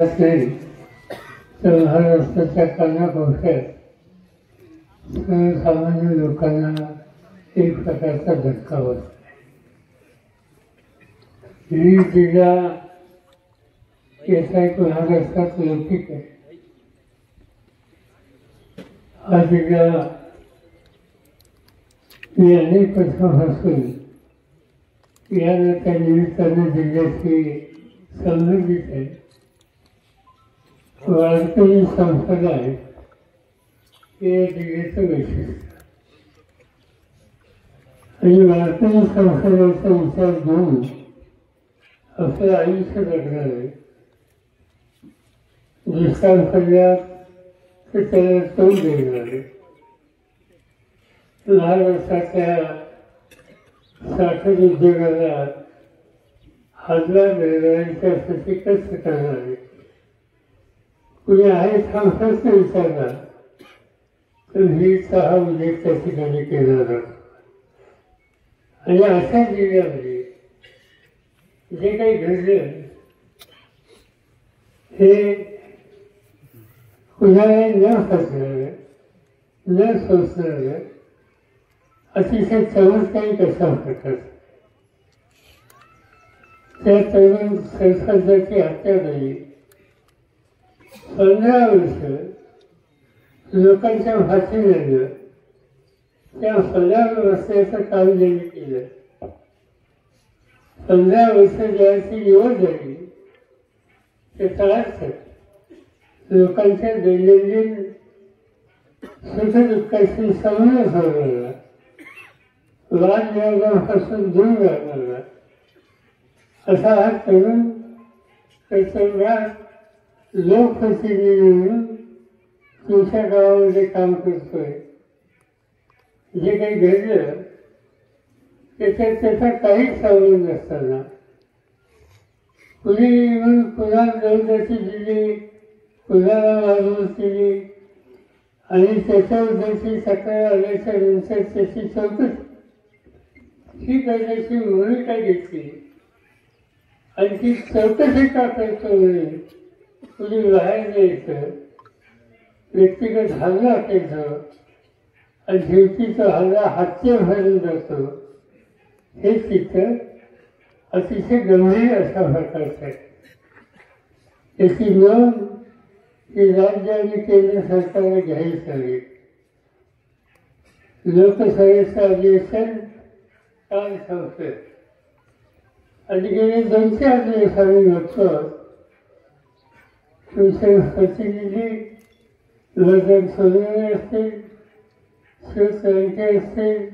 असेल तर महाराष्ट्राच्या कानाकोपऱ्यात सर्वसामान्य लोकांना एक प्रकारचा धक्का बसतो. ही जिल्हा याचा एक महाराष्ट्रात लौकिक आहे. हा जिल्हा मी अनेक वर्षापासून या त्या निमित्ताने जिल्ह्याशी संबंधित आहे. वारकरी संप्रदाय हे जिल्ह्याचं वैशिष्ट्य आणि वारकरी संप्रदायाचा विचार घेऊन आपलं आयुष्य जगणार आहे. दुष्काळ पडल्यास तर त्याला तोंड देणार आहे. महाराष्ट्राच्या साखर उद्योगाला हजार रेल्वेच्यासाठी कष्ट करणार आहे. कुणी आहे सांगताच विचारला तर ही 6 उद्योग त्या ठिकाणी केला जातो. आणि अशा जिल्ह्यामध्ये जे काही घडलं हे कुणाला न फसणारं न सोसणारं अतिशय चमत्कारी कशा प्रकारचं. त्या तरुण सरपंचाची हत्या झाली. 15 वर्ष लोकांच्या फाशी झालं. त्या 15 वर्षाचं काम ज्यांनी केलं, 15 वर्ष ज्याची निवड झाली त्याचा अर्थ लोकांच्या दैनंदिन सुखदुःखाशी समन्वय साधणारा, वादविवादापासून दूर राहणारा असा हा तरुण प्रसंगात लोकप्रतिनिधी म्हणून तुमच्या गावामध्ये काम करतोय. जे काही घडलं त्याच्यात त्याचा काहीच संबंध नसताना कुणी येऊन कुणाला दौलती दिली, कुणाला वागणूक दिली आणि त्याच्याबद्दलची तक्रार आल्याच्या नंतर त्याची चौकशी ही करण्याची भूमिका घेतली. आणि ती चौकशी का करतो म्हणून कुणी बाहेर द्यायचं, व्यक्तिगत हल्ला केलं आणि शेवटीचा हल्ला हत्या भरून जातो. हे चित्र अतिशय गंभीर अशा प्रकारचं आहे. त्याची नोंद ही राज्य आणि केंद्र सरकारने घ्यायला हवी. लोकसभेचं अधिवेशन काल संपलं आणि गेले 2-4 दिवस आम्ही बघतो तुमचे प्रतिनिधी लोकन सोडवणे असतील, शिवसैनिक असतील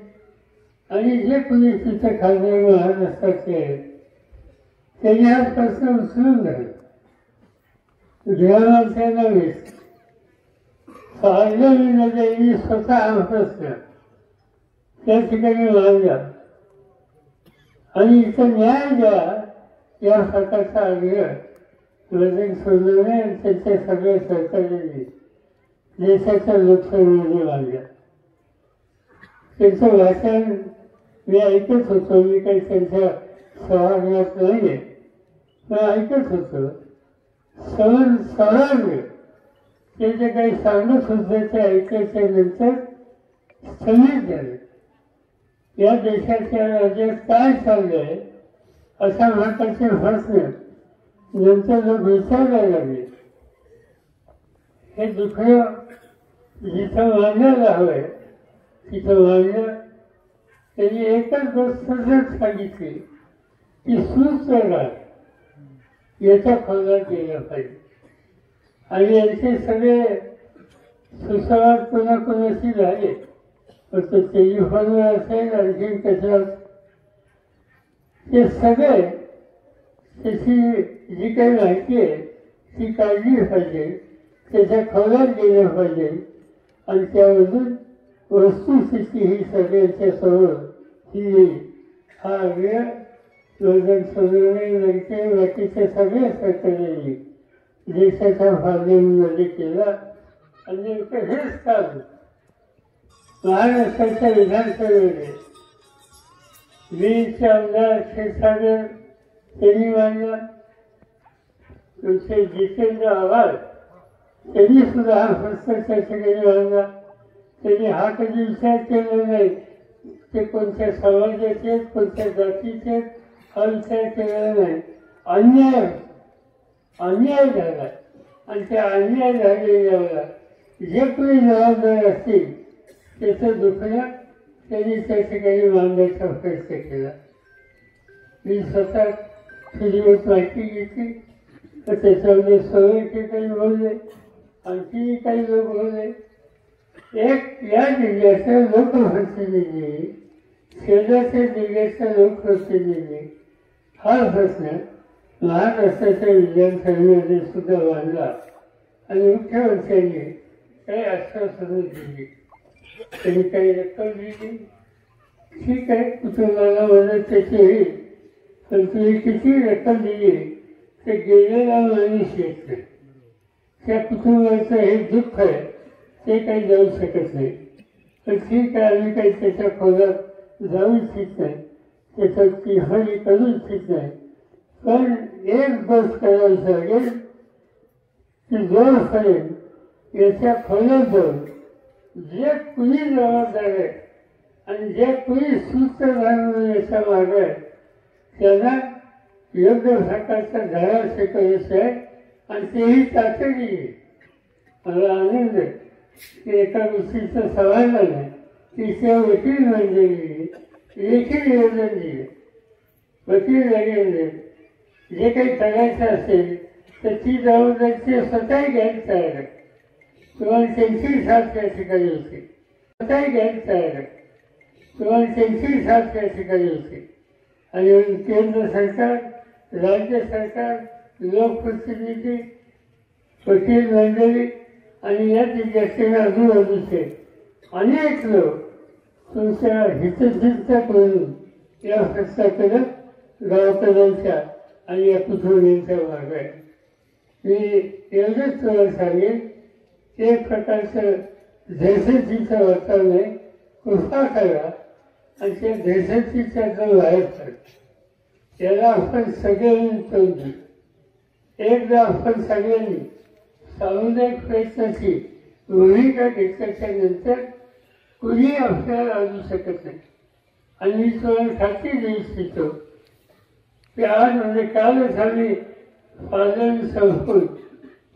आणि जे कुणी तिथे खासदार महाराष्ट्राचे आहेत त्यांनी हा प्रश्न उचलून धरला. गृहमंत्र्यांना वेळ पार्लमेंटमध्ये स्वतः हा प्रश्न त्या ठिकाणी मांडला आणि इथं न्याय द्या या प्रकारचा आग्रह वजन सोडवणे आणि त्यांच्या सगळ्या सरकारने देशाच्या लोकसभेमध्ये मांडला. त्यांचं भाषण मी ऐकत होतो. मी काही त्यांच्या सभागृहात नाही आहे पण ऐकत होतो. सर्वांग ते जे काही सांगत होते ते ऐकायच्या नंतर स्थगित झाले. या देशाच्या राज्यात काय चाललंय अशा प्रकारचे प्रश्न नंतर लोक विचारायला लागले. हे दुखणं जिथं मांडायला हवंय तिथं मांडलं. त्यांनी एकच गोष्ट जर सांगितली की सुस्वराज याच्या खोलात गेलं पाहिजे आणि यांचे सगळे सुसंवाद कोणाकोणाशी झाले. फक्त टेलिफोनवर असेल आणखी त्याच्यात ते सगळे त्याची जी काही माहिती आहे ती काढली पाहिजे, त्याच्या खोलात गेलं पाहिजे आणि त्यामधून वस्तुस्थिती ही सगळ्यांच्या समोर ही येईल. हा आग्रह वजन सोडवणे नंतर बाकीच्या सगळ्या सरकारने देशाच्या पार्लमेंटमध्ये केला. आणि नेमकं हेच काम महाराष्ट्राच्या विधानसभेमध्ये बीडचे आमदार क्षीरसागर त्यांनी मांडला. तुमचे जितेंद्र आव्हाड त्यांनी सुद्धा हा भ्रष्टाचार सगळे आणला. त्यांनी हा कधी विचार केला नाही ते कोणत्या समाजाचे कोणत्या जातीचे हा विचार केलेला नाही. अन्याय झाला आणि त्या अन्याय झालेल्याला जे कोणी जबाबदार असतील त्याचं दुखणं त्यांनी त्या ठिकाणी मांडण्याचा प्रयत्न केला. मी स्वतः फिल्मत माहिती घेतली तर त्याच्यामध्ये सोयीचे काही बोलले, आणखी काही लोक बोलले. एक या जिल्ह्याचं लोकप्रतिनिधी शेजारच्या जिल्ह्याचा लोकप्रतिनिधी हा प्रश्न महाराष्ट्राच्या विधानसभेमध्ये सुद्धा मांडला आणि मुख्यमंत्र्यांनी काही आश्वासनं दिली. त्यांनी काही रक्कम दिली, ठीक आहे कुटुंबाला मदत त्याची होईल, पण तुम्ही किती रक्कम दिली ते गेलेला माणूस येत नाही. त्या कुटुंबाचं हे दुःख आहे ते काही जाऊ शकत नाही. पण ठीक आहे आम्ही काही त्याच्या खोलात जाऊ इच्छित नाही, त्याच्यात तिहारी करू इच्छित नाही. पण एक गोष्ट करायचं लागेल की जोपर्यंत याच्या खोल्यात जाऊन जे कुणी जबाबदार आहे आणि जे कुणी सूत्रधार याच्या मागे आहे त्यांना योग्य प्रकारचा धडा शिकवायचा आहे आणि तेही तातडीने. मला आनंद आहे की एका गोष्टीचं समाधान आहे की त्या वकील मंडळीने लेखी निवेदन दिले. वकील लगेच जे काही करायचं असेल तर ती जबाबदारी स्वतःही घ्यायला तयार आहे. तुम्हाला त्यांची साथ त्या ठिकाणी होती, स्वतःही घ्यायला तयार आहे. तुम्हाला त्यांची साथ त्या ठिकाणी होती. आणि केंद्र सरकार, राज्य सरकार, लोकप्रतिनिधी, वकील मंडळी आणि या जिल्ह्यातील आजूबाजूचे अनेक लोक तुमच्या हितचिंतक म्हणून या प्रश्नाकडे गावकऱ्यांच्या आणि या कुटुंबियांच्या मागे आहे. मी एवढंच तुम्हाला सांगेन एक प्रकारचं दहशतीचं वातावरण आहे. कृपा करा आणि त्या दहशतीच्या जो बाहेर पड त्याला आपण सगळ्यांनी तोंड देऊ. एकदा आपण सगळ्यांनी सामुदायिक प्रयत्नाची भूमिका घेतल्याच्या नंतर कुणी आपल्याला आणू शकत नाही. आणि मी तुम्हाला खात्री देऊ इच्छितो की आज म्हणजे कालच आम्ही पालन संपून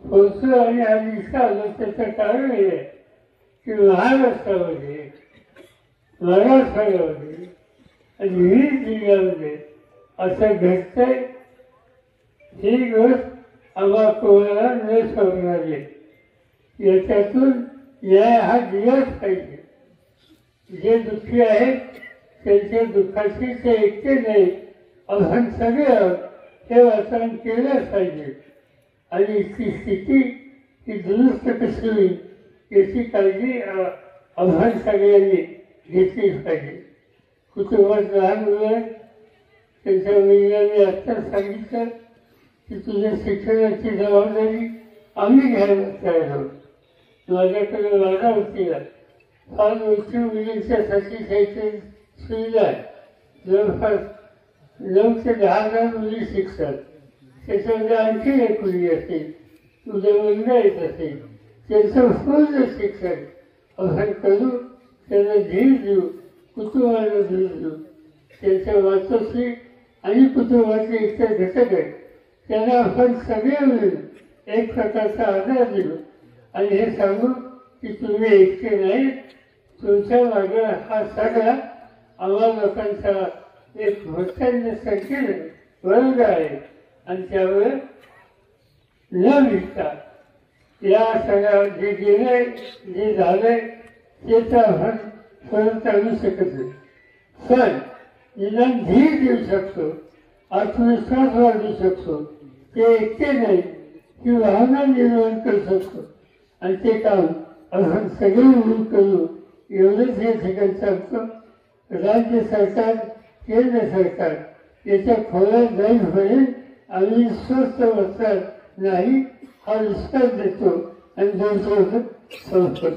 पोहोचलो आणि आज इथं आलो. त्याचं कारण हे आहे की महाराष्ट्रामध्ये, मराठवाड्यामध्ये आणि विविध जिल्ह्यामध्ये असं घडतंय. ही गोष्ट आम्हा कोणाला न समजणारी आहे. याच्यातून न्याय हा दिलाच पाहिजे. जे दुःखी आहेत त्यांच्या दुःखाशी ते एकटे नाही, आपण सगळे आहोत हे वाचन केलंच पाहिजे. आणि ती स्थिती ही दुरुस्त कशी होईल याची काळजी आपण सगळ्यांनी घेतलीच पाहिजे. कुटुंबात लहान मुलं त्यांच्या मुलांनी आत्ताच सांगितलं की तुझ्या शिक्षणाची जबाबदारी आम्ही घ्यायला तयार आहोत. माझ्याकडे माझा होतीला फार मोठी मुलींच्यासाठी शैक्षणिक सुविधा आहे. जवळपास 9 ते 10,000 मुली शिकतात. त्याच्यामध्ये आणखी एक मुली असेल, तुझा मुलगा येत असेल, त्यांचं पूर्ण शिक्षण आपण करू, त्यांना धीर देऊ, कुटुंबाला धीर देऊ. त्यांच्या वाचोशी आणि कुटुंबाचे इतर घटक आहेत त्यांना आपण सगळे मिळून एक प्रकारचा आधार दिलो आणि हे सांगू की तुम्ही एकटे नाही, तुमच्या मागे हा सगळा आम्हा लोकांचा एक भक्तांना संख्येने वर्ग आहे. आणि त्यामुळे न भिजता या सगळ्या जे गेलंय जे झालंय ते तर आपण परत आणू शकत नाही. पण निदान धीर देऊ शकतो, आत्मविश्वास वाढवू शकतो. ते एकटे नाही की भावना निर्माण करू शकतो आणि ते काम आपण सगळे मिळून करू. एवढंच हे ठिकाण सांगतो. राज्य सरकार, केंद्र सरकार याच्या खोल्यात जाईपर्यंत आम्ही स्वस्त बसणार नाही हा विश्वास देतो आणि दोन संपतो.